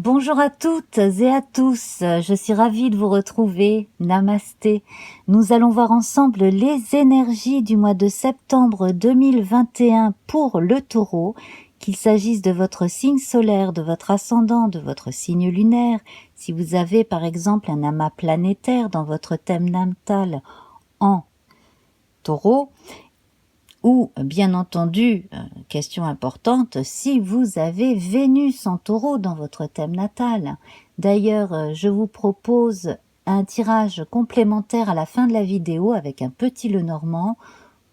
Bonjour à toutes et à tous, je suis ravie de vous retrouver, namasté. Nous allons voir ensemble les énergies du mois de septembre 2021 pour le taureau, qu'il s'agisse de votre signe solaire, de votre ascendant, de votre signe lunaire. Si vous avez par exemple un amas planétaire dans votre thème natal en taureau, ou bien entendu, question importante, si vous avez Vénus en taureau dans votre thème natal. D'ailleurs, je vous propose un tirage complémentaire à la fin de la vidéo avec un petit Lenormand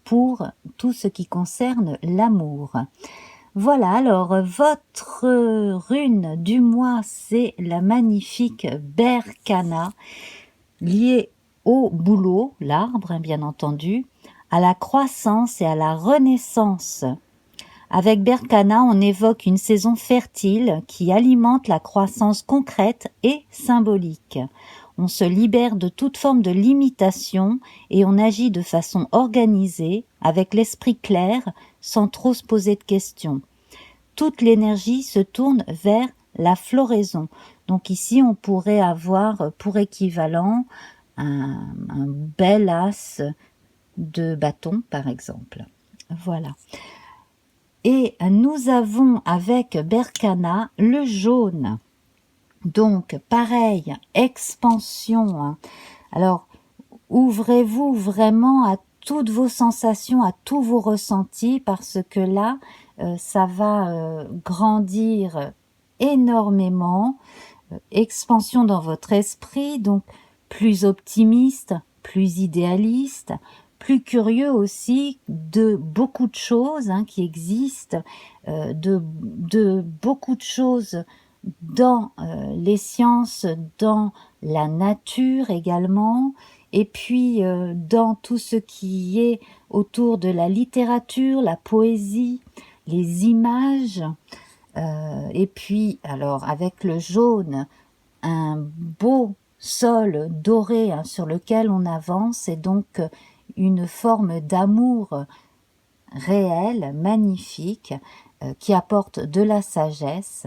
pour tout ce qui concerne l'amour. Voilà, alors votre rune du mois, c'est la magnifique Berkana, liée au bouleau, l'arbre bien entendu, à la croissance et à la renaissance. Avec Berkana, on évoque une saison fertile qui alimente la croissance concrète et symbolique. On se libère de toute forme de limitation et on agit de façon organisée, avec l'esprit clair, sans trop se poser de questions. Toute l'énergie se tourne vers la floraison. Donc ici, on pourrait avoir pour équivalent un bel as de bâton, par exemple. Voilà. Et nous avons avec Berkana le jaune. Donc, pareil, expansion. Hein. Alors, ouvrez-vous vraiment à toutes vos sensations, à tous vos ressentis, parce que là, ça va grandir énormément. Expansion dans votre esprit, donc plus optimiste, plus idéaliste, plus curieux aussi de beaucoup de choses qui existent, de beaucoup de choses dans les sciences, dans la nature également, et puis dans tout ce qui est autour de la littérature, la poésie, les images, et puis alors avec le jaune, un beau sol doré sur lequel on avance, et donc une forme d'amour réel, magnifique, qui apporte de la sagesse.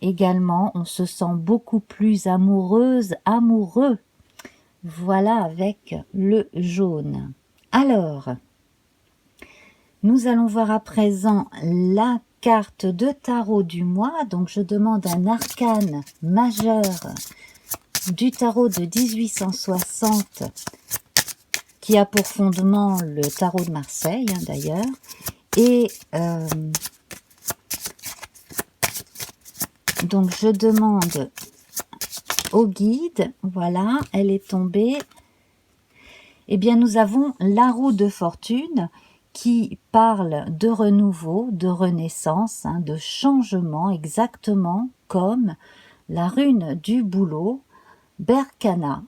Également, on se sent beaucoup plus amoureuse, amoureux. Voilà avec le jaune. Alors, nous allons voir à présent la carte de tarot du mois. Donc, je demande un arcane majeur du tarot de 1860 qui a pour fondement le tarot de Marseille d'ailleurs, et donc je demande au guide, voilà, elle est tombée. Eh bien, nous avons la roue de fortune qui parle de renouveau, de renaissance, de changement, exactement comme la rune du bouleau, Berkana.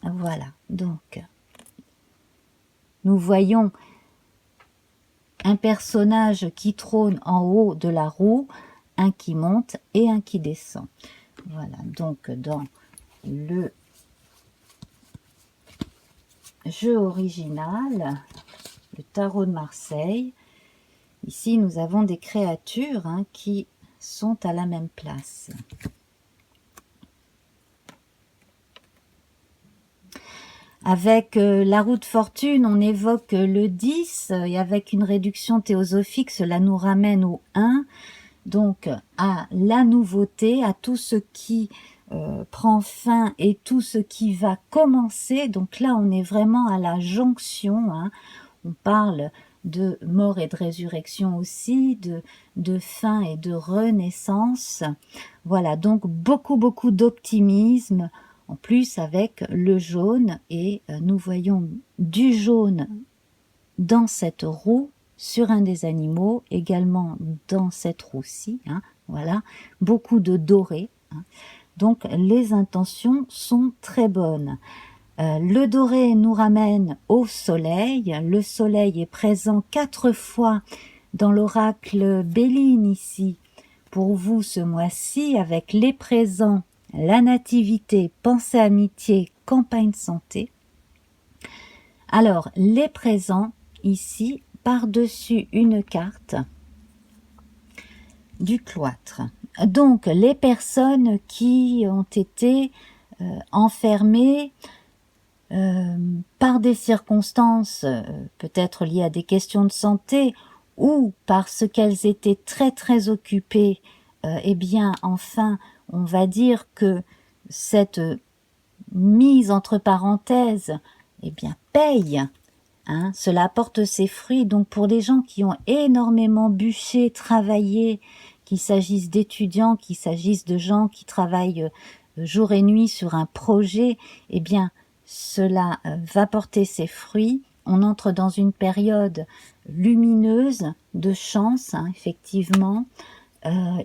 Voilà, donc nous voyons un personnage qui trône en haut de la roue, un qui monte et un qui descend. Voilà, donc dans le jeu original, le tarot de Marseille, ici nous avons des créatures qui sont à la même place. Avec la roue de fortune, on évoque le 10, et avec une réduction théosophique, cela nous ramène au 1, donc à la nouveauté, à tout ce qui prend fin et tout ce qui va commencer. Donc là, on est vraiment à la jonction. On parle de mort et de résurrection aussi, de fin et de renaissance. Voilà, donc beaucoup d'optimisme, en plus avec le jaune, et nous voyons du jaune dans cette roue, sur un des animaux, également dans cette roue-ci, voilà, beaucoup de doré. Donc les intentions sont très bonnes. Le doré nous ramène au soleil. Le soleil est présent 4 fois dans l'oracle Béline ici, pour vous ce mois-ci, avec les présents, la nativité, pensée amitié, campagne santé. Alors, les présents, ici, par-dessus une carte du cloître. Donc, les personnes qui ont été enfermées par des circonstances peut-être liées à des questions de santé ou parce qu'elles étaient très très occupées, eh bien enfin on va dire que cette mise entre parenthèses eh bien paye, hein, cela apporte ses fruits. Donc pour les gens qui ont énormément bûché, travaillé, qu'il s'agisse d'étudiants, qu'il s'agisse de gens qui travaillent jour et nuit sur un projet, eh bien cela va porter ses fruits. On entre dans une période lumineuse de chance, hein, effectivement.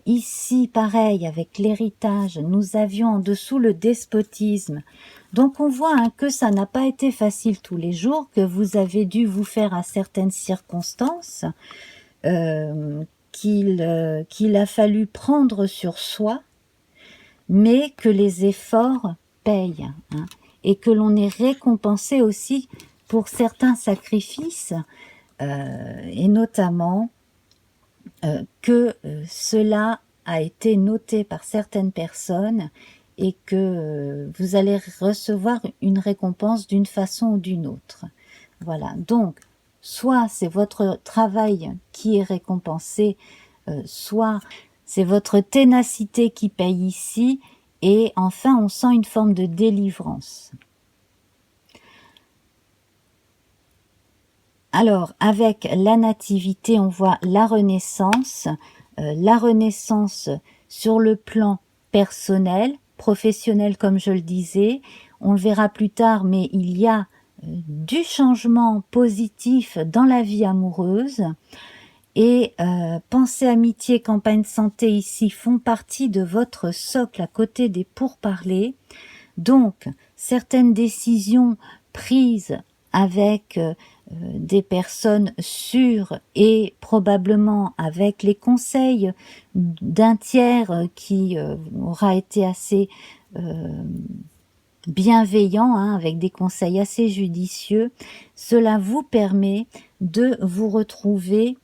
Ici, pareil, avec l'héritage, nous avions en dessous le despotisme. Donc on voit hein, que ça n'a pas été facile tous les jours, que vous avez dû vous faire à certaines circonstances, qu'il a fallu prendre sur soi, mais que les efforts payent, hein, et que l'on est récompensé aussi pour certains sacrifices, et notamment que cela a été noté par certaines personnes et que vous allez recevoir une récompense d'une façon ou d'une autre. Voilà, donc soit c'est votre travail qui est récompensé, soit c'est votre ténacité qui paye ici, et enfin on sent une forme de délivrance. Alors, avec la nativité, on voit la renaissance sur le plan personnel, professionnel comme je le disais, on le verra plus tard, mais il y a du changement positif dans la vie amoureuse, et pensée, amitié, campagne santé ici font partie de votre socle à côté des pourparlers. Donc, certaines décisions prises avec des personnes sûres et probablement avec les conseils d'un tiers qui aura été assez bienveillant, hein, avec des conseils assez judicieux, cela vous permet de vous retrouver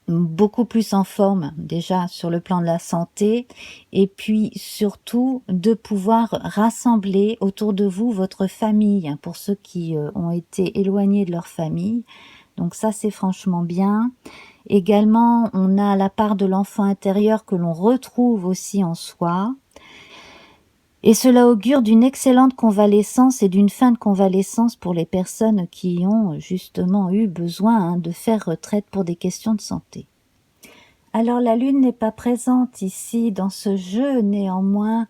beaucoup plus en forme déjà sur le plan de la santé, et puis surtout de pouvoir rassembler autour de vous votre famille, hein, pour ceux qui ont été éloignés de leur famille. Donc ça c'est franchement bien. Également on a la part de l'enfant intérieur que l'on retrouve aussi en soi. Et cela augure d'une excellente convalescence et d'une fin de convalescence pour les personnes qui ont justement eu besoin, hein, de faire retraite pour des questions de santé. Alors la lune n'est pas présente ici dans ce jeu, néanmoins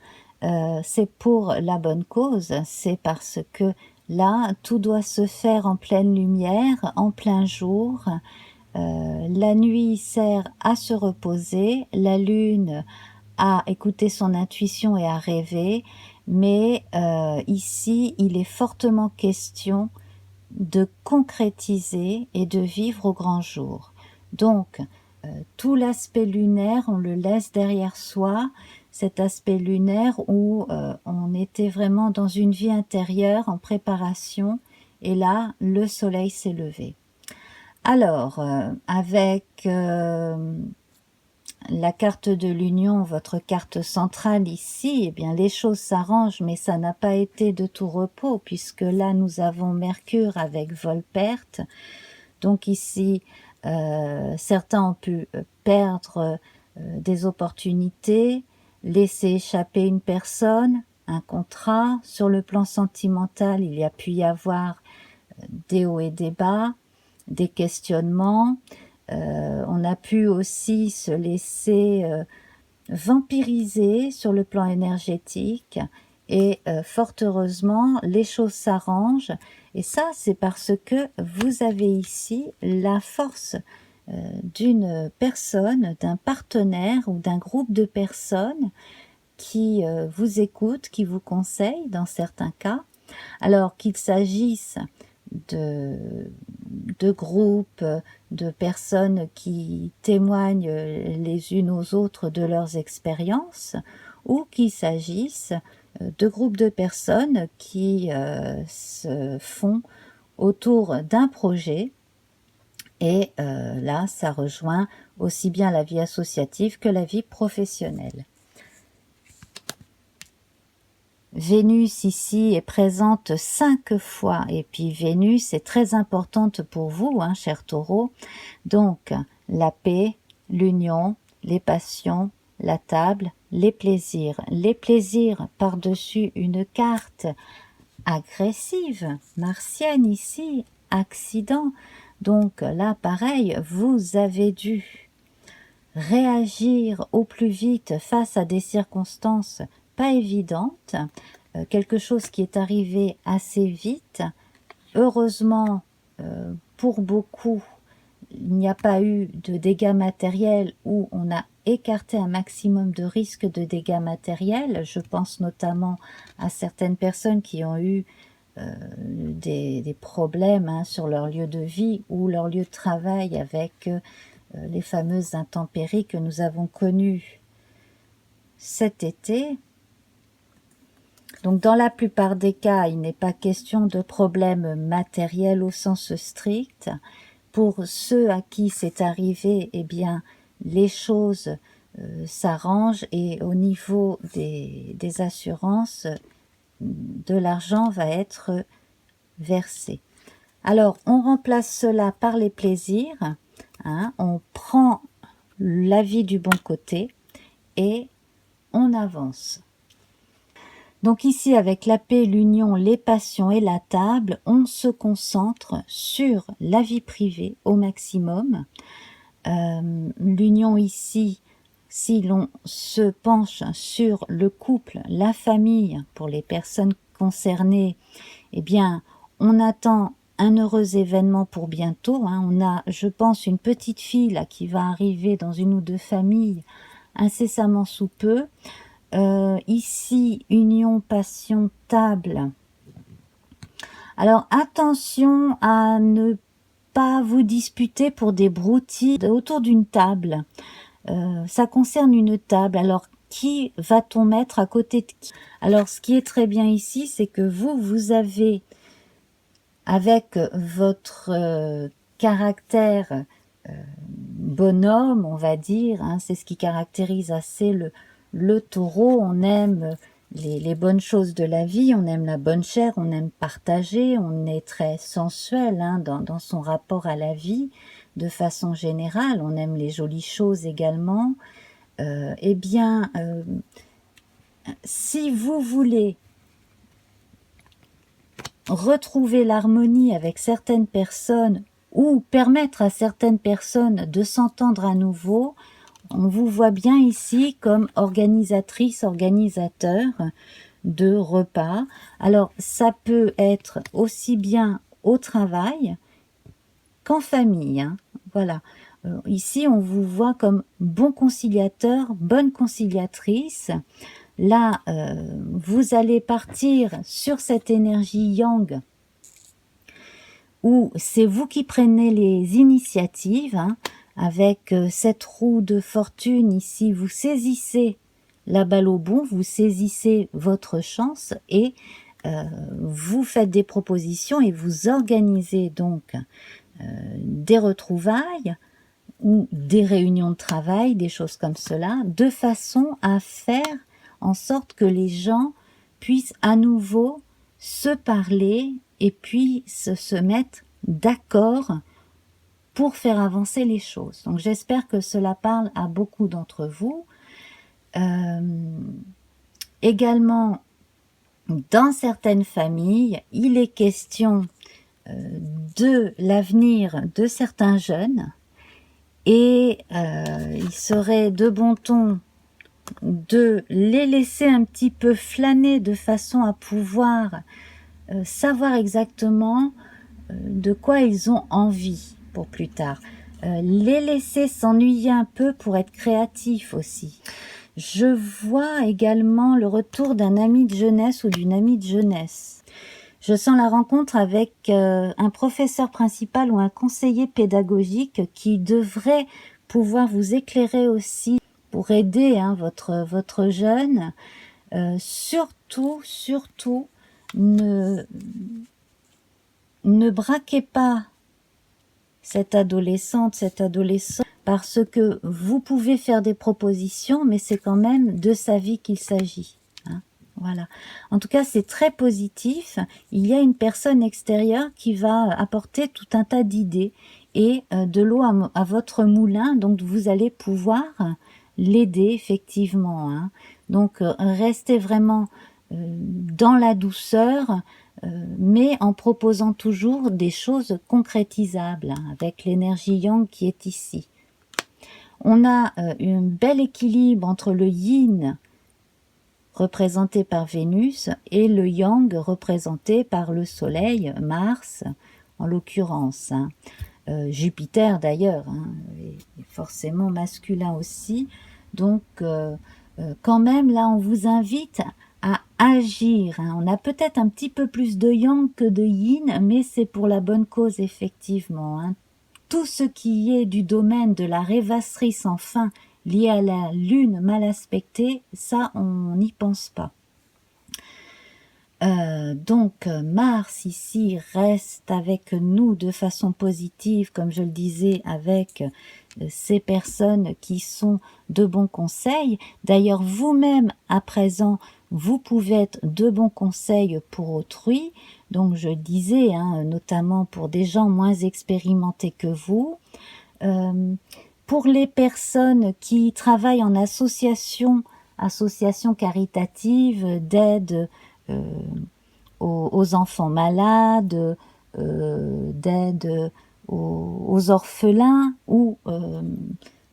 c'est pour la bonne cause, c'est parce que là tout doit se faire en pleine lumière, en plein jour. La nuit sert à se reposer, la lune à écouter son intuition et à rêver, mais ici il est fortement question de concrétiser et de vivre au grand jour. Donc tout l'aspect lunaire on le laisse derrière soi, cet aspect lunaire où on était vraiment dans une vie intérieure en préparation, et là le soleil s'est levé. Alors avec la carte de l'union, votre carte centrale ici, eh bien les choses s'arrangent, mais ça n'a pas été de tout repos, puisque là nous avons Mercure avec vol-perte. Donc ici certains ont pu perdre des opportunités, laisser échapper une personne, un contrat. Sur le plan sentimental, il y a pu y avoir des hauts et des bas, des questionnements. On a pu aussi se laisser vampiriser sur le plan énergétique, et fort heureusement les choses s'arrangent, et ça c'est parce que vous avez ici la force d'une personne, d'un partenaire ou d'un groupe de personnes qui vous écoutent, qui vous conseillent dans certains cas, alors qu'il s'agisse de groupes, de personnes qui témoignent les unes aux autres de leurs expériences, ou qu'il s'agisse de groupes de personnes qui se font autour d'un projet Et là, ça rejoint aussi bien la vie associative que la vie professionnelle. Vénus ici est présente 5 fois, et puis Vénus est très importante pour vous, hein, cher Taureau. Donc, la paix, l'union, les passions, la table, les plaisirs. Les plaisirs par-dessus une carte agressive, martienne ici, accident. Donc là, pareil, vous avez dû réagir au plus vite face à des circonstances pas évidentes, quelque chose qui est arrivé assez vite. Heureusement, pour beaucoup, il n'y a pas eu de dégâts matériels ou on a écarté un maximum de risques de dégâts matériels. Je pense notamment à certaines personnes qui ont eu des problèmes, hein, sur leur lieu de vie ou leur lieu de travail avec les fameuses intempéries que nous avons connues cet été. Donc dans la plupart des cas, il n'est pas question de problèmes matériels au sens strict. Pour ceux à qui c'est arrivé, eh bien, les choses s'arrangent et au niveau des assurances, de l'argent va être versé. Alors, on remplace cela par les plaisirs, hein, on prend la vie du bon côté et on avance. Donc ici, avec la paix, l'union, les passions et la table, on se concentre sur la vie privée au maximum. L'union ici, si l'on se penche sur le couple, la famille, pour les personnes concernées, eh bien, on attend un heureux événement pour bientôt. Hein. On a, je pense, une petite fille là, qui va arriver dans une ou deux familles incessamment sous peu. Ici, union, passion, table. Alors, attention à ne pas vous disputer pour des broutilles autour d'une table. Ça concerne une table. Alors, qui va-t-on mettre à côté de qui? Alors, ce qui est très bien ici, c'est que vous avez, avec votre caractère bonhomme, on va dire, hein, c'est ce qui caractérise assez le taureau. On aime les bonnes choses de la vie, on aime la bonne chair, on aime partager, on est très sensuel, hein, dans son rapport à la vie de façon générale, on aime les jolies choses également. Eh bien, si vous voulez retrouver l'harmonie avec certaines personnes ou permettre à certaines personnes de s'entendre à nouveau, on vous voit bien ici comme organisatrice, organisateur de repas. Alors, ça peut être aussi bien au travail qu'en famille, hein. Voilà. Ici, on vous voit comme bon conciliateur, bonne conciliatrice. Là, vous allez partir sur cette énergie yang où c'est vous qui prenez les initiatives, hein, avec cette roue de fortune ici, vous saisissez la balle au bond, vous saisissez votre chance et vous faites des propositions et vous organisez donc des retrouvailles ou des réunions de travail, des choses comme cela, de façon à faire en sorte que les gens puissent à nouveau se parler et puis se mettre d'accord pour faire avancer les choses. Donc j'espère que cela parle à beaucoup d'entre vous. Également, dans certaines familles, il est question de l'avenir de certains jeunes et il serait de bon ton de les laisser un petit peu flâner de façon à pouvoir savoir exactement de quoi ils ont envie pour plus tard. Les laisser s'ennuyer un peu pour être créatifs aussi. Je vois également le retour d'un ami de jeunesse ou d'une amie de jeunesse. Je sens la rencontre avec un professeur principal ou un conseiller pédagogique qui devrait pouvoir vous éclairer aussi pour aider, hein, votre jeune. Surtout, ne braquez pas cette adolescente, cet adolescent, parce que vous pouvez faire des propositions, mais c'est quand même de sa vie qu'il s'agit. Hein, voilà. En tout cas, c'est très positif. Il y a une personne extérieure qui va apporter tout un tas d'idées et de l'eau à votre moulin, donc vous allez pouvoir l'aider effectivement. Hein. Donc, restez vraiment dans la douceur, mais en proposant toujours des choses concrétisables, hein, avec l'énergie yang qui est ici. On a un bel équilibre entre le yin, représenté par Vénus, et le yang, représenté par le Soleil, Mars, en l'occurrence. Hein. Jupiter, d'ailleurs, hein, est forcément masculin aussi. Donc, quand même, là, on vous invite à agir. Hein. On a peut-être un petit peu plus de yang que de yin, mais c'est pour la bonne cause, effectivement. Hein. Tout ce qui est du domaine de la rêvasserie sans fin, lié à la lune mal aspectée, ça, on n'y pense pas. Donc Mars ici reste avec nous de façon positive, comme je le disais, avec ces personnes qui sont de bons conseils. D'ailleurs, vous-même, à présent, vous pouvez être de bons conseils pour autrui. Donc, je disais, hein, notamment pour des gens moins expérimentés que vous. Pour les personnes qui travaillent en association caritative d'aide aux enfants malades, d'aide aux orphelins ou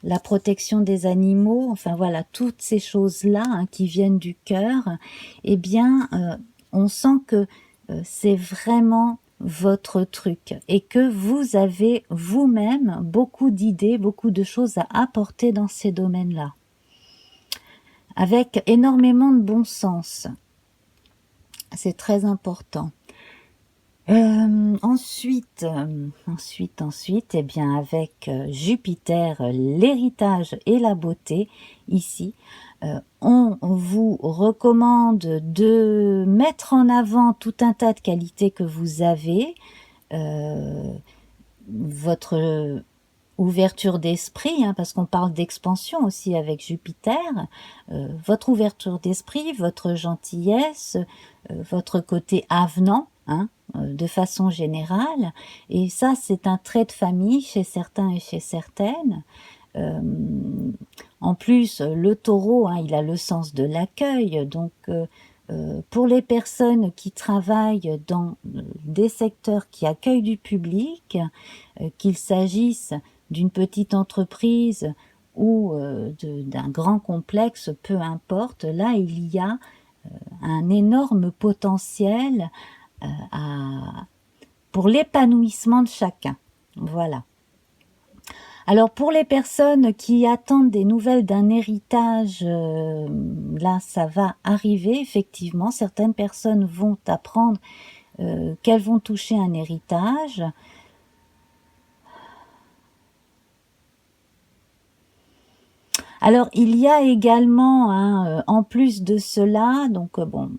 la protection des animaux, enfin voilà, toutes ces choses-là hein, qui viennent du cœur, eh bien, on sent que c'est vraiment votre truc et que vous avez vous-même beaucoup d'idées, beaucoup de choses à apporter dans ces domaines-là, avec énormément de bon sens. C'est très important. Ensuite, eh bien avec Jupiter, l'héritage et la beauté, ici, on vous recommande de mettre en avant tout un tas de qualités que vous avez, votre ouverture d'esprit, hein, parce qu'on parle d'expansion aussi avec Jupiter, votre ouverture d'esprit, votre gentillesse, votre côté avenant, hein, de façon générale, et ça c'est un trait de famille chez certains et chez certaines. En plus, le taureau, hein, il a le sens de l'accueil, donc pour les personnes qui travaillent dans des secteurs qui accueillent du public, qu'il s'agisse d'une petite entreprise ou d'un grand complexe, peu importe, là il y a un énorme potentiel pour l'épanouissement de chacun. Voilà. Alors pour les personnes qui attendent des nouvelles d'un héritage, là ça va arriver effectivement. Certaines personnes vont apprendre qu'elles vont toucher un héritage. Alors il y a également, hein, en plus de cela, donc bon,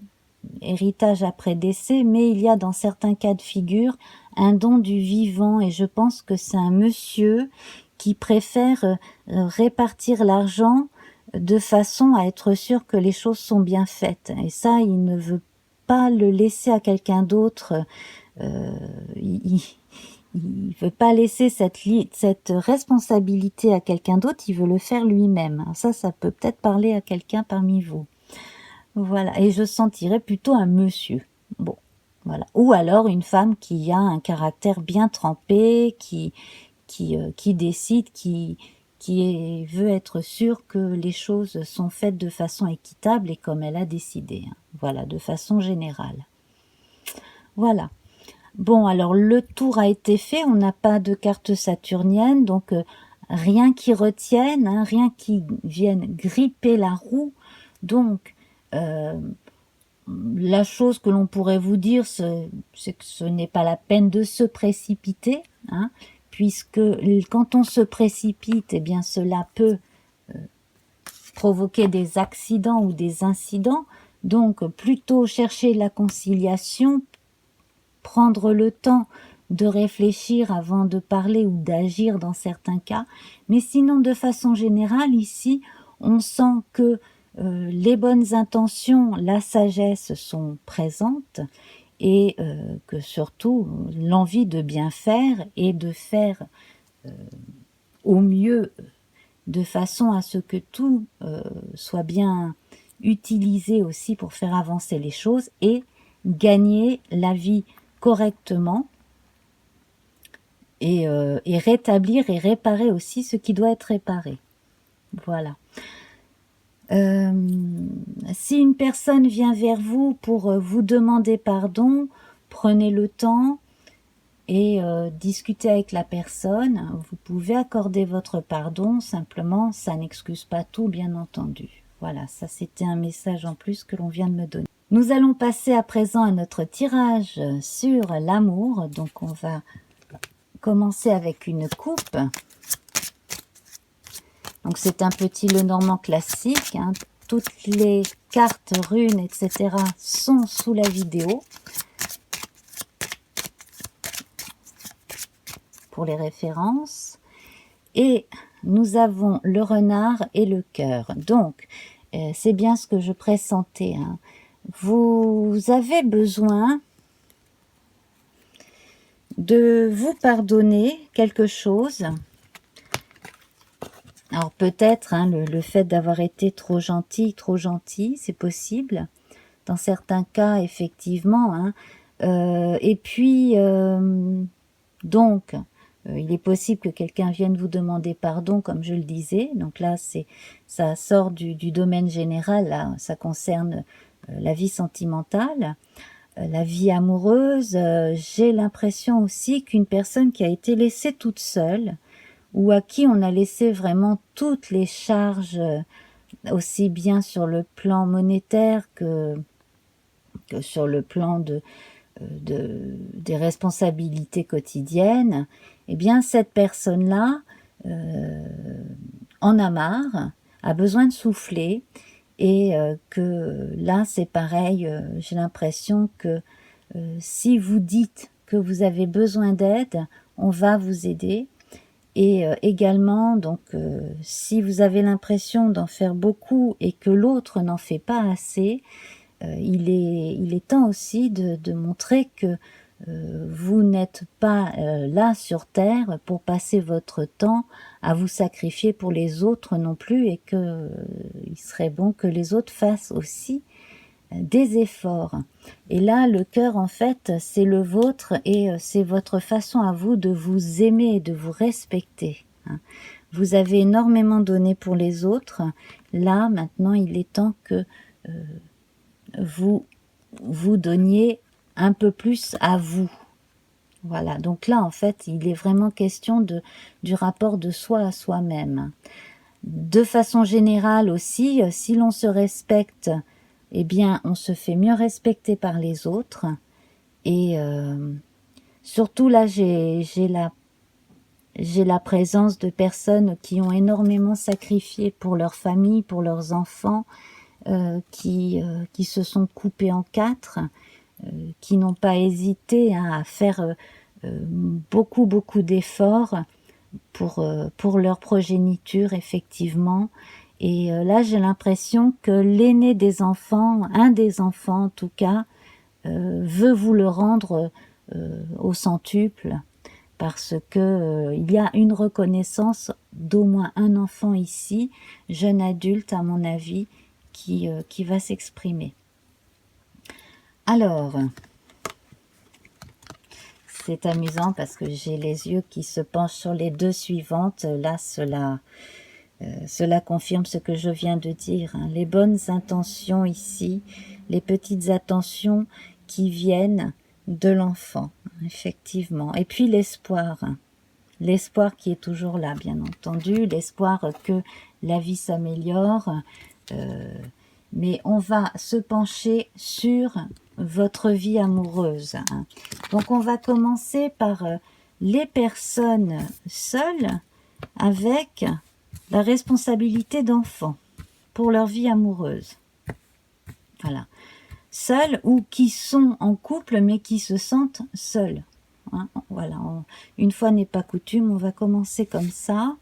héritage après décès, mais il y a dans certains cas de figure un don du vivant, et je pense que c'est un monsieur qui préfère répartir l'argent de façon à être sûr que les choses sont bien faites. Et ça, il ne veut pas le laisser à quelqu'un d'autre. Il veut pas laisser cette responsabilité à quelqu'un d'autre, il veut le faire lui-même. Ça peut peut-être parler à quelqu'un parmi vous. Voilà, et je sentirais plutôt un monsieur. Bon, voilà. Ou alors une femme qui a un caractère bien trempé, qui décide, veut être sûre que les choses sont faites de façon équitable et comme elle a décidé. Hein. Voilà, de façon générale. Voilà. Bon, alors le tour a été fait, on n'a pas de carte saturnienne, donc rien qui retienne, hein, rien qui vienne gripper la roue. Donc, la chose que l'on pourrait vous dire, c'est que ce n'est pas la peine de se précipiter, hein, puisque quand on se précipite, eh bien cela peut provoquer des accidents ou des incidents. Donc plutôt chercher la conciliation, prendre le temps de réfléchir avant de parler ou d'agir dans certains cas. Mais sinon, de façon générale, ici, on sent que les bonnes intentions, la sagesse sont présentes et que surtout l'envie de bien faire et de faire au mieux de façon à ce que tout soit bien utilisé aussi pour faire avancer les choses et gagner la vie correctement et rétablir et réparer aussi ce qui doit être réparé. Voilà. Si une personne vient vers vous pour vous demander pardon, prenez le temps et discutez avec la personne. Vous pouvez accorder votre pardon, simplement ça n'excuse pas tout, bien entendu. Voilà, ça c'était un message en plus que l'on vient de me donner. Nous allons passer à présent à notre tirage sur l'amour. Donc on va commencer avec une coupe. Donc c'est un petit Lenormand classique, hein. Toutes les cartes, runes, etc. sont sous la vidéo pour les références. Et nous avons le renard et le cœur. Donc c'est bien ce que je pressentais, hein. Vous avez besoin de vous pardonner quelque chose. Alors peut-être hein, le fait d'avoir été trop gentil, c'est possible. Dans certains cas, effectivement. Hein. Et puis, donc, il est possible que quelqu'un vienne vous demander pardon, comme je le disais. Donc là, ça sort du domaine général, là, ça concerne la vie sentimentale. La vie amoureuse, j'ai l'impression aussi qu'une personne qui a été laissée toute seule, ou à qui on a laissé vraiment toutes les charges, aussi bien sur le plan monétaire que sur le plan des responsabilités quotidiennes, eh bien cette personne-là en a marre, a besoin de souffler, et que là c'est pareil, j'ai l'impression que si vous dites que vous avez besoin d'aide, on va vous aider. Et également, donc, si vous avez l'impression d'en faire beaucoup et que l'autre n'en fait pas assez, il est temps aussi de montrer que vous n'êtes pas là sur Terre pour passer votre temps à vous sacrifier pour les autres non plus, et que il serait bon que les autres fassent aussi des efforts. Et là, le cœur, en fait, c'est le vôtre et c'est votre façon à vous de vous aimer et de vous respecter. Hein. Vous avez énormément donné pour les autres. Là, maintenant, il est temps que vous donniez un peu plus à vous. Voilà, donc là, en fait, il est vraiment question du rapport de soi à soi-même. De façon générale aussi, si l'on se respecte, eh bien, on se fait mieux respecter par les autres. Et surtout là, j'ai la présence de personnes qui ont énormément sacrifié pour leur famille, pour leurs enfants, qui se sont coupés en quatre, qui n'ont pas hésité hein, à faire beaucoup d'efforts pour leur progéniture, effectivement. Et là, j'ai l'impression que l'aîné des enfants, un des enfants en tout cas, veut vous le rendre au centuple, parce que il y a une reconnaissance d'au moins un enfant ici, jeune adulte à mon avis, qui va s'exprimer. Alors, c'est amusant parce que j'ai les yeux qui se penchent sur les deux suivantes. Là, cela confirme ce que je viens de dire. Hein. Les bonnes intentions ici, les petites attentions qui viennent de l'enfant, effectivement. Et puis l'espoir. Hein. L'espoir qui est toujours là, bien entendu. L'espoir que la vie s'améliore. Mais on va se pencher sur votre vie amoureuse. Hein. Donc on va commencer par les personnes seules avec la responsabilité d'enfants pour leur vie amoureuse. Voilà. Seuls ou qui sont en couple mais qui se sentent seuls. hein. Voilà, une fois n'est pas coutume, on va commencer comme ça.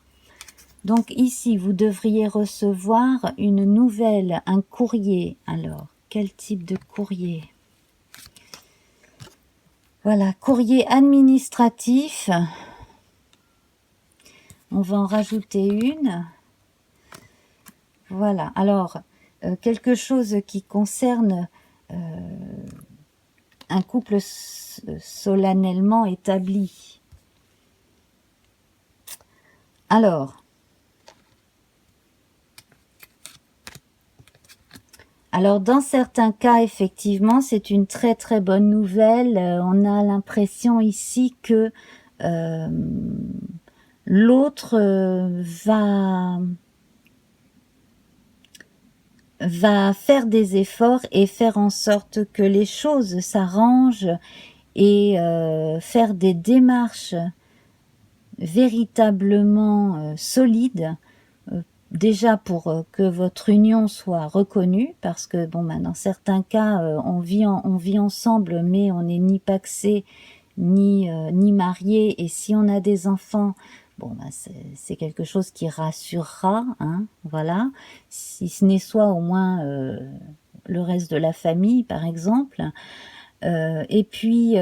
Donc ici, vous devriez recevoir une nouvelle, un courrier. Alors, quel type de courrier? Voilà, courrier administratif. On va en rajouter une. Voilà, alors, quelque chose qui concerne un couple solennellement établi. Alors, dans certains cas, effectivement, c'est une très très bonne nouvelle. On a l'impression ici que l'autre va faire des efforts et faire en sorte que les choses s'arrangent et faire des démarches véritablement solides, déjà pour que votre union soit reconnue, parce que bon, dans certains cas, on vit ensemble, mais on n'est ni pacsé ni marié, et si on a des enfants, bon, c'est quelque chose qui rassurera, hein, voilà, si ce n'est soit au moins le reste de la famille, par exemple. Et puis,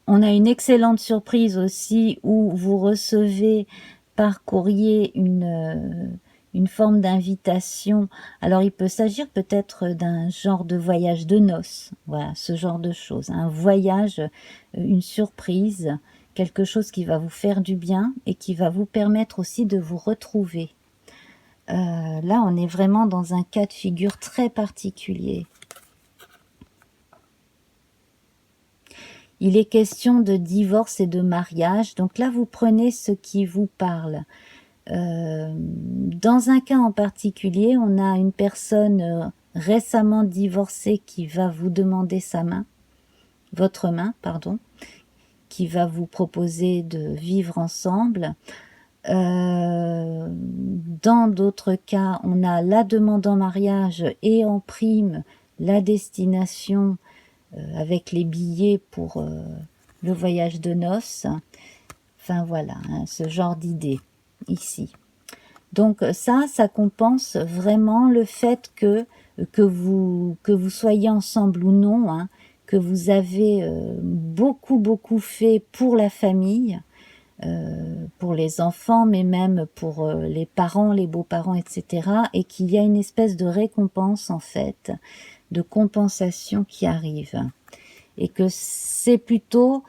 on a une excellente surprise aussi où vous recevez par courrier une forme d'invitation. Alors, il peut s'agir peut-être d'un genre de voyage de noces, voilà, ce genre de choses. Un voyage, une surprise, quelque chose qui va vous faire du bien et qui va vous permettre aussi de vous retrouver. Là, on est vraiment dans un cas de figure très particulier. Il est question de divorce et de mariage. Donc là, vous prenez ce qui vous parle. Dans un cas en particulier, on a une personne récemment divorcée qui va vous demander votre main, pardon, qui va vous proposer de vivre ensemble. Dans d'autres cas, on a la demande en mariage et en prime la destination avec les billets pour le voyage de noces. Enfin voilà, hein, ce genre d'idée ici. Donc ça compense vraiment le fait que vous soyez ensemble ou non, hein, que vous avez beaucoup fait pour la famille, pour les enfants, mais même pour les parents, les beaux-parents, etc. Et qu'il y a une espèce de récompense, en fait, de compensation qui arrive. Et que c'est plutôt...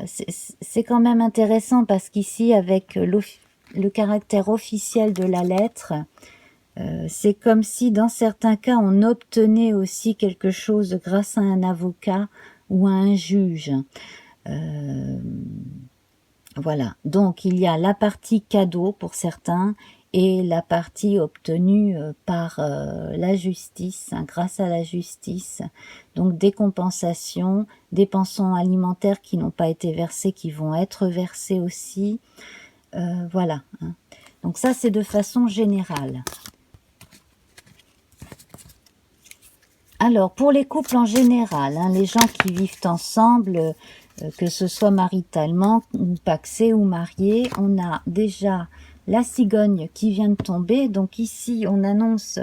c'est quand même intéressant parce qu'ici, avec le caractère officiel de la lettre, c'est comme si dans certains cas, on obtenait aussi quelque chose grâce à un avocat ou à un juge. Voilà, donc il y a la partie cadeau pour certains et la partie obtenue par la justice, hein, grâce à la justice. Donc des compensations, des pensions alimentaires qui n'ont pas été versées, qui vont être versées aussi. Voilà, hein. Donc ça, c'est de façon générale. Alors, pour les couples en général, hein, les gens qui vivent ensemble, que ce soit maritalement, ou pacsé ou marié, on a déjà la cigogne qui vient de tomber. Donc ici, on annonce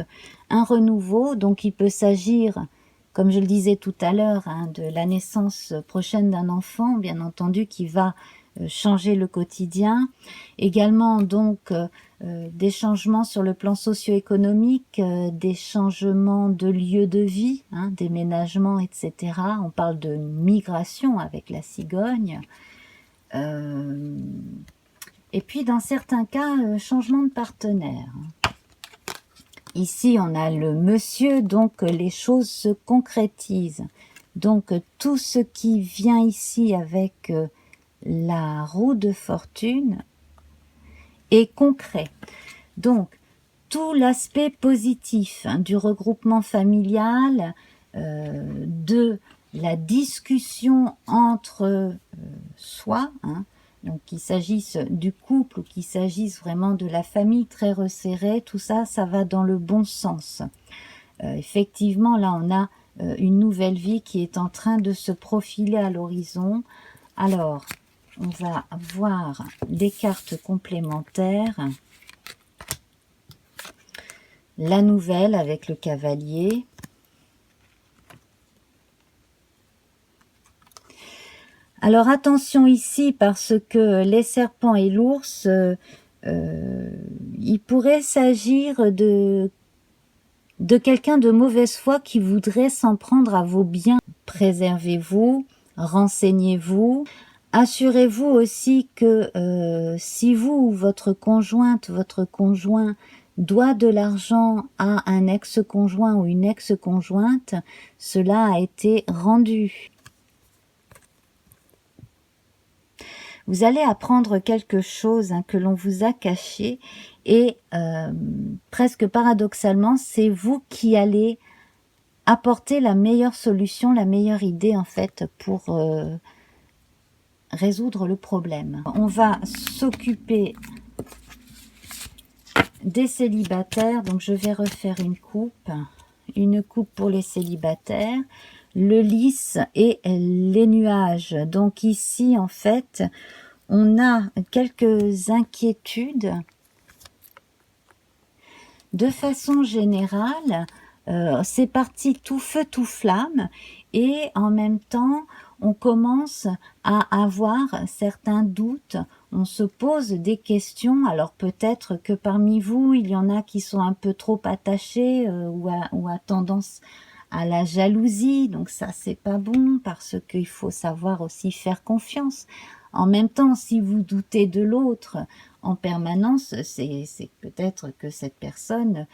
un renouveau. Donc il peut s'agir, comme je le disais tout à l'heure, hein, de la naissance prochaine d'un enfant, bien entendu, qui va changer le quotidien. Également, donc, des changements sur le plan socio-économique, des changements de lieu de vie, hein, déménagement, etc. On parle de migration avec la cigogne. Et puis, dans certains cas, changement de partenaire. Ici, on a le monsieur, donc les choses se concrétisent. Donc, tout ce qui vient ici avec la roue de fortune est concret. Donc, tout l'aspect positif, hein, du regroupement familial, de la discussion entre soi, hein, donc qu'il s'agisse du couple ou qu'il s'agisse vraiment de la famille très resserrée, tout ça, ça va dans le bon sens. effectivement, là, on a une nouvelle vie qui est en train de se profiler à l'horizon. Alors, on va voir des cartes complémentaires. La nouvelle avec le cavalier. Alors attention ici, parce que les serpents et l'ours, il pourrait s'agir de quelqu'un de mauvaise foi qui voudrait s'en prendre à vos biens. Préservez-vous, renseignez-vous. Assurez-vous aussi que si vous ou votre conjointe, votre conjoint doit de l'argent à un ex-conjoint ou une ex-conjointe, cela a été rendu. Vous allez apprendre quelque chose que l'on vous a caché et presque paradoxalement, c'est vous qui allez apporter la meilleure solution, la meilleure idée en fait pour résoudre le problème. On va s'occuper des célibataires, donc je vais refaire une coupe pour les célibataires, le lys et les nuages. Donc ici en fait, on a quelques inquiétudes. De façon générale, c'est parti tout feu tout flamme et en même temps on commence à avoir certains doutes, on se pose des questions. Alors peut-être que parmi vous il y en a qui sont un peu trop attachés ou à tendance à la jalousie, donc ça c'est pas bon parce qu'il faut savoir aussi faire confiance. En même temps, si vous doutez de l'autre en permanence, c'est peut-être que cette personne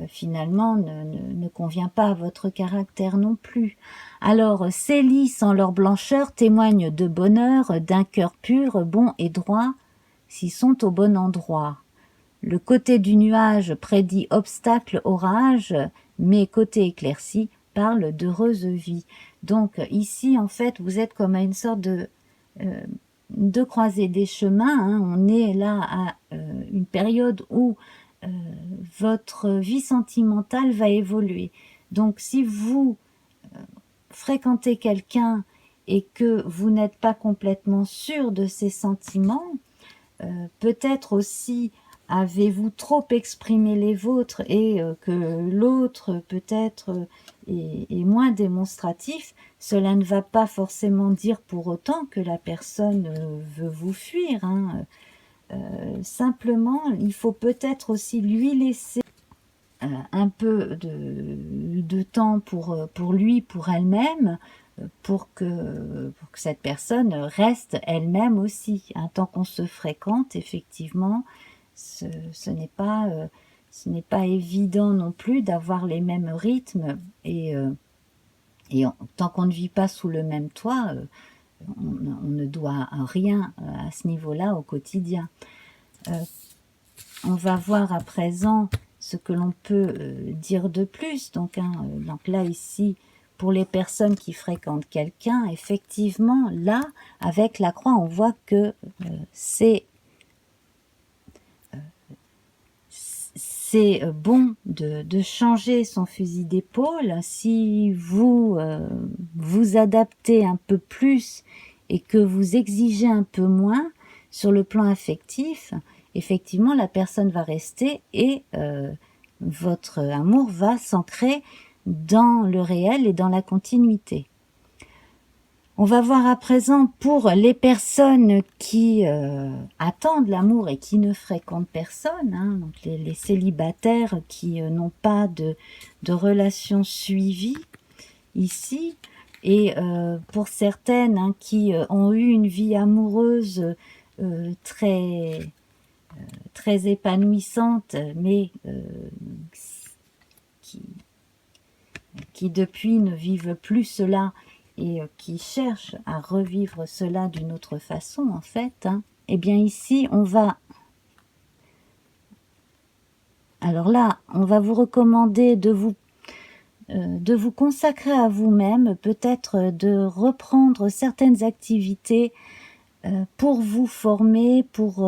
finalement ne convient pas à votre caractère non plus. Alors, ces lys en leur blancheur témoignent de bonheur, d'un cœur pur, bon et droit, s'ils sont au bon endroit. Le côté du nuage prédit obstacle, orage, mais côté éclairci parle d'heureuse vie. Donc ici, en fait, vous êtes comme à une sorte de croiser des chemins. On est là à une période où votre vie sentimentale va évoluer. Donc si vous fréquentez quelqu'un et que vous n'êtes pas complètement sûr de ses sentiments, peut-être aussi avez-vous trop exprimé les vôtres et que l'autre peut-être est moins démonstratif. Cela ne va pas forcément dire pour autant que la personne veut vous fuir. Simplement, il faut peut-être aussi lui laisser un peu de temps pour lui, pour elle-même, pour que cette personne reste elle-même aussi. Tant qu'on se fréquente, effectivement, ce n'est pas évident non plus d'avoir les mêmes rythmes et tant qu'on ne vit pas sous le même toit, on ne doit rien à ce niveau-là au quotidien. On va voir à présent ce que l'on peut dire de plus. Donc là, ici, pour les personnes qui fréquentent quelqu'un, effectivement, là, avec la croix, on voit que c'est bon de changer son fusil d'épaule. Si vous vous adaptez un peu plus et que vous exigez un peu moins sur le plan affectif, effectivement, la personne va rester et votre amour va s'ancrer dans le réel et dans la continuité. On va voir à présent pour les personnes qui attendent l'amour et qui ne fréquentent personne, donc les célibataires qui n'ont pas de relation suivie ici, et pour certaines qui ont eu une vie amoureuse très épanouissante, mais qui depuis ne vivent plus cela et qui cherchent à revivre cela d'une autre façon en fait. Eh bien ici on va, alors là on va vous recommander de vous consacrer à vous-même, peut-être de reprendre certaines activités pour vous former, pour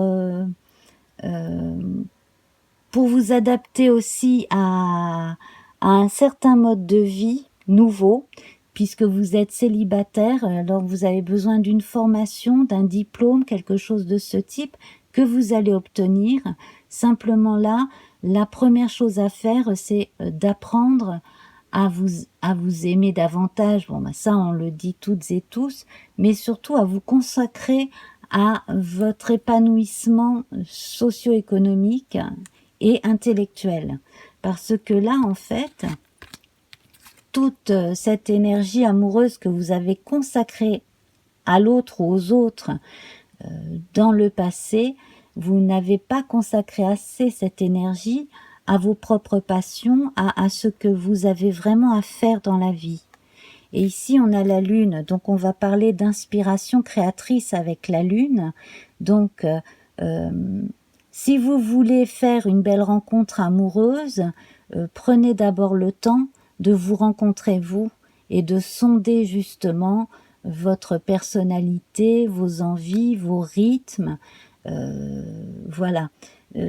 vous adapter aussi à à un certain mode de vie nouveau, puisque vous êtes célibataire, alors vous avez besoin d'une formation, d'un diplôme, quelque chose de ce type que vous allez obtenir. Simplement là, la première chose à faire, c'est d'apprendre à vous aimer davantage. Bon, ben ça, on le dit toutes et tous, mais surtout à vous consacrer à votre épanouissement socio-économique et intellectuel. Parce que là, en fait, toute cette énergie amoureuse que vous avez consacrée à l'autre ou aux autres dans le passé, vous n'avez pas consacré assez cette énergie à vos propres passions, à ce que vous avez vraiment à faire dans la vie. Et ici, on a la Lune, donc on va parler d'inspiration créatrice avec la Lune. Donc, si vous voulez faire une belle rencontre amoureuse, prenez d'abord le temps de vous rencontrer vous et de sonder justement votre personnalité, vos envies, vos rythmes. Voilà.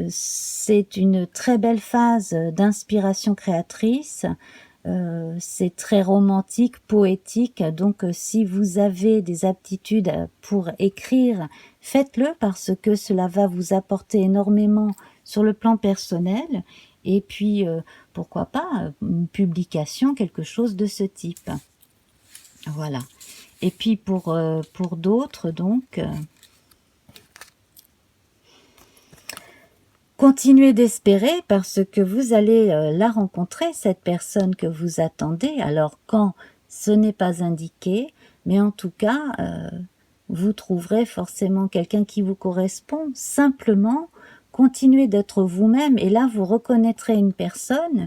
C'est une très belle phase d'inspiration créatrice. C'est très romantique, poétique, donc si vous avez des aptitudes pour écrire, faites-le parce que cela va vous apporter énormément sur le plan personnel et puis pourquoi pas une publication, quelque chose de ce type. Voilà. Et puis pour d'autres donc continuez d'espérer parce que vous allez la rencontrer, cette personne que vous attendez. Alors quand, ce n'est pas indiqué, mais en tout cas, vous trouverez forcément quelqu'un qui vous correspond. Simplement, continuez d'être vous-même et là, vous reconnaîtrez une personne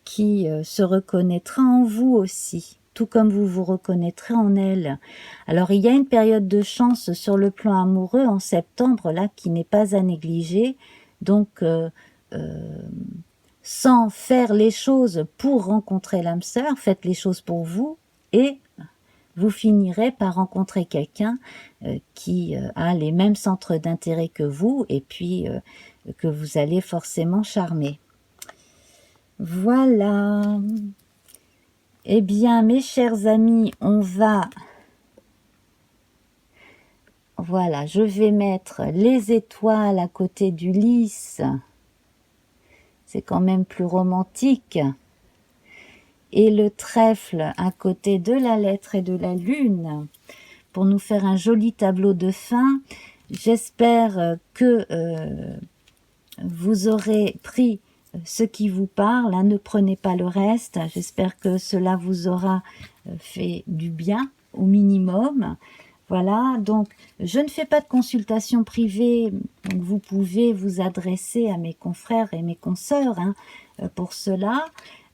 qui se reconnaîtra en vous aussi, tout comme vous vous reconnaîtrez en elle. Alors, il y a une période de chance sur le plan amoureux en septembre, là, qui n'est pas à négliger. Donc, sans faire les choses pour rencontrer l'âme sœur, faites les choses pour vous et vous finirez par rencontrer quelqu'un qui a les mêmes centres d'intérêt que vous et puis que vous allez forcément charmer. Voilà. Eh bien, mes chers amis, on va... Voilà, je vais mettre les étoiles à côté du lys. C'est quand même plus romantique. Et le trèfle à côté de la lettre et de la lune pour nous faire un joli tableau de fin. J'espère que vous aurez pris ce qui vous parle, hein, ne prenez pas le reste. J'espère que cela vous aura fait du bien au minimum. Voilà, donc je ne fais pas de consultation privée, donc vous pouvez vous adresser à mes confrères et mes consoeurs hein, pour cela.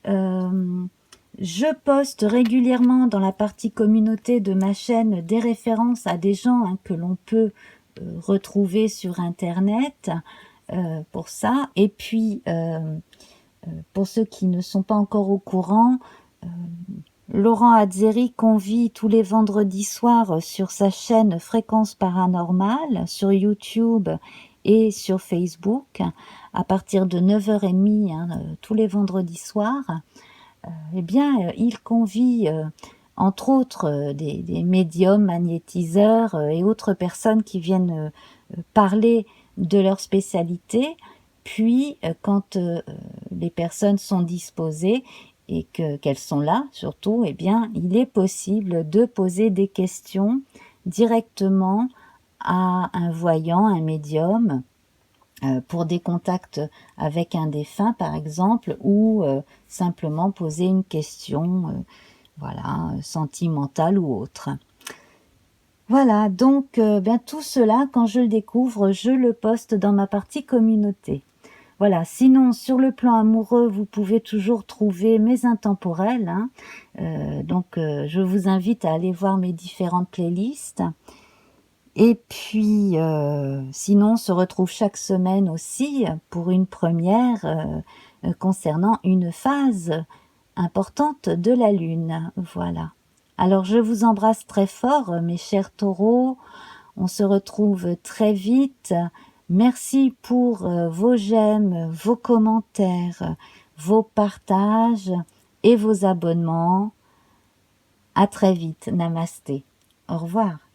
Je poste régulièrement dans la partie communauté de ma chaîne des références à des gens hein, que l'on peut retrouver sur Internet pour ça. Et puis, pour ceux qui ne sont pas encore au courant, Laurent Azzeri convie tous les vendredis soirs sur sa chaîne Fréquence Paranormale, sur YouTube et sur Facebook, à partir de 9h30, hein, tous les vendredis soirs. Eh bien, il convie, entre autres, des médiums, magnétiseurs et autres personnes qui viennent parler de leur spécialité. Puis, quand les personnes sont disposées, et qu'elles sont là surtout, eh bien, il est possible de poser des questions directement à un voyant, un médium, pour des contacts avec un défunt par exemple, ou simplement poser une question voilà, sentimentale ou autre. Voilà, donc bien tout cela, quand je le découvre, je le poste dans ma partie communauté. Voilà, sinon sur le plan amoureux, vous pouvez toujours trouver mes intemporels. Hein. Donc je vous invite à aller voir mes différentes playlists. Et puis sinon on se retrouve chaque semaine aussi pour une première concernant une phase importante de la Lune. Voilà. Alors je vous embrasse très fort mes chers taureaux. On se retrouve très vite. Merci pour vos j'aime, vos commentaires, vos partages et vos abonnements. À très vite. Namasté. Au revoir.